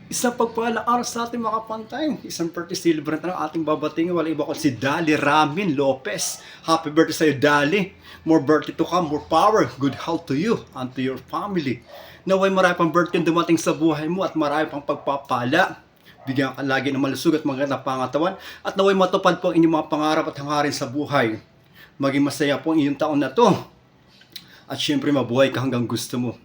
Isang pagpalang araw sa ating mga kapantay. Isang birthday celebrant na ating babatingin. Wala iba kundi si Dali Ramin Lopez. Happy birthday sa'yo, Dali. More birthday to come, more power, good health to you and to your family. Naway marami pang birthday dumating sa buhay mo at marami pang pagpapala. Bigyan ka lagi ng malusog at magandang pangatawan. At naway matupad po ang inyong mga pangarap at hangarin sa buhay. Maging masaya po ang inyong taon na to. At syempre mabuhay ka hanggang gusto mo.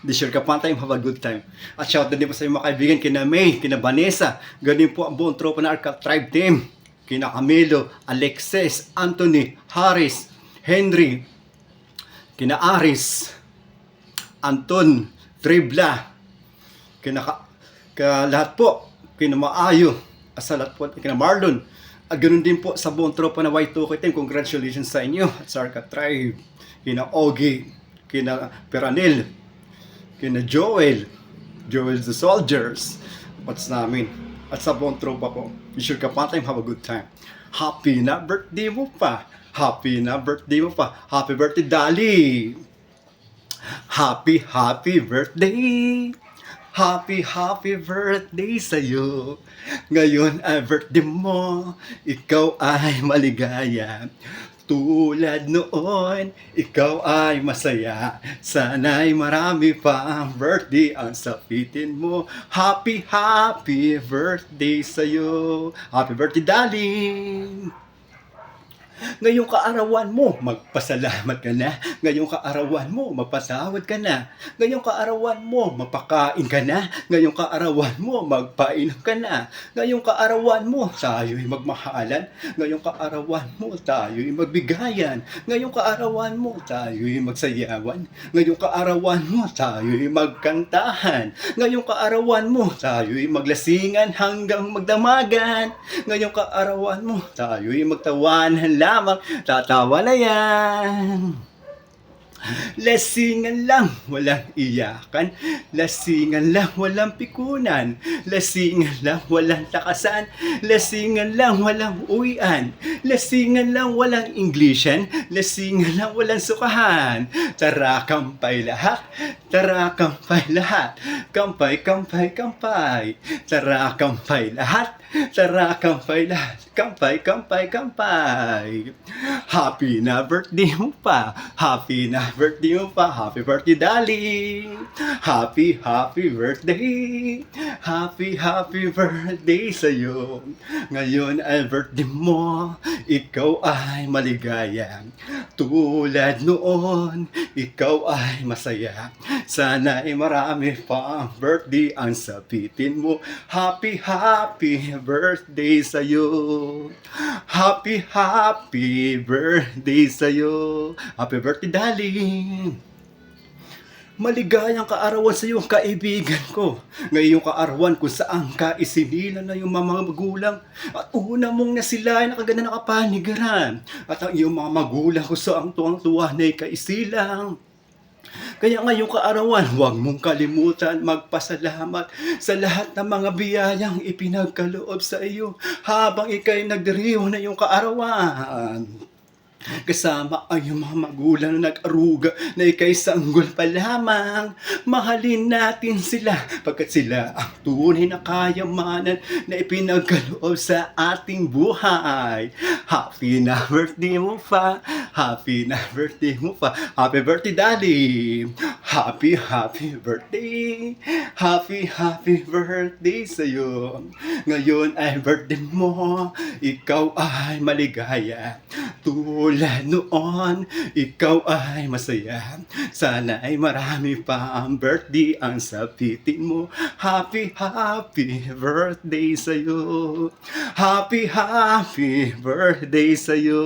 This year Kapantay, have a good time. At shout out din po sa mga kaibigan, kina May, kina Vanessa, ganun po ang buong tropa ng Arca Tribe Team, kina Camilo, Alexis, Anthony, Harris, Henry, kina Aris, Anton, Tribla, lahat po, kina Maayo, asalat po, kina Marlon, at ganun din po sa buong tropa na Y2K Team. Congratulations sa inyo at sa Arca Tribe, kina Ogie, kina Peranil, kina Joel the Soldiers, what's namin, at sa buong tropa ko. Be sure Kapantay, have a good time. Happy na birthday mo pa. Happy na birthday mo pa. Happy birthday, Dali. Happy birthday. Happy birthday sa'yo. Ngayon ay birthday mo. Ikaw ay maligaya. Tulad noon, ikaw ay masaya. Sana'y marami pa ang birthday ang sapitin mo. Happy birthday sa'yo. Happy birthday, darling! Ngayong kaarawan mo, magpasalamat ka na. Ngayong kaarawan mo, magpasawad ka na. Ngayong kaarawan mo, mapakain ka na. Ngayong kaarawan mo, magpainom ka na. Ngayong kaarawan mo, tayo'y magmahalan. Ngayong kaarawan mo, tayo'y magbigayan. Ngayong kaarawan mo, tayo'y magsayawan. Ngayong kaarawan mo, tayo'y magkantahan. Ngayong kaarawan mo, tayo'y maglasingan hanggang magdamagan. Ngayong kaarawan mo, tayo'y magtawanan lamang, tatawa na yan. Lasingan lang, walang iyakan. Lasingan lang, walang pikunan. Lasingan lang, walang takasan. Lasingan lang, walang uwian. Lasingan lang, walang Englishan. Lasingan lang, walang sukahan. Tara, kampay lahat. Tara, kampay lahat. Kampay, kampay, kampay. Tara, kampay lahat. Tara, kampay lahat. Kampay, kampay, kampay. Happy na birthday mo pa. Happy na birthday mo pa. Happy birthday, darling. Happy birthday. Happy birthday sa'yo. Ngayon ay birthday mo. Ikaw ay maligaya. Tulad noon, ikaw ay masaya. Sana ay marami pa ang birthday ang sapitin mo. Happy birthday sa'yo. Happy birthday sa'yo. Happy birthday, darling. Maligayang kaarawan sa iyo, kaibigan ko. Ngayong kaarawan kung saan ka isinilang na yung mga magulang at una mong nasilayan na kaganda na kapanigaran. At ang iyong mga magulang ko sa ang tuwang-tuwa na kaisilang. Kaya ngayong kaarawan, huwag mong kalimutan magpasalamat sa lahat ng mga biyayang ipinagkaloob sa iyo habang ikay nagdiriw na iyong kaarawan. Kasama ang iyong mga magulang na nag-aruga na ikay sanggol pa lamang. Mahalin natin sila pagkat sila ang tunay na kayamanan na ipinagkaloob sa ating buhay. Happy na birthday mo pa. Happy na birthday mo pa. Happy birthday, Daddy. Happy birthday. Happy birthday sa'yo. Ngayon ay birthday mo. Ikaw ay maligaya. Tulad noon, ikaw ay masaya. Sana ay marami pa ang birthday ang sapitin mo. Happy birthday sa'yo. Happy birthday sa'yo.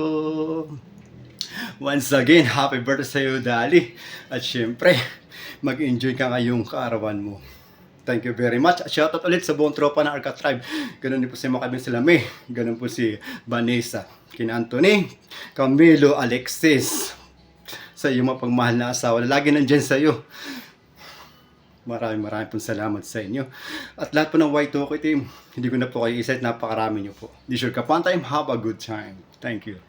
Once again, happy birthday sa'yo, Dali. At syempre, mag-enjoy ka ngayong kaarawan mo. Thank you very much. At shoutout ulit sa buong tropa ng Arca Tribe. Ganun din po si mga sila May. Ganun po si Vanessa. Kina Anthony, Camilo, Alexis. Sa iyong mga pagmahal na asawa na lagi nandyan sa iyo. Maraming pong salamat sa inyo. At lahat po ng Y2K Team, hindi ko na po kayo isa at napakarami nyo po. Be sure Kapantay, have a good time. Thank you.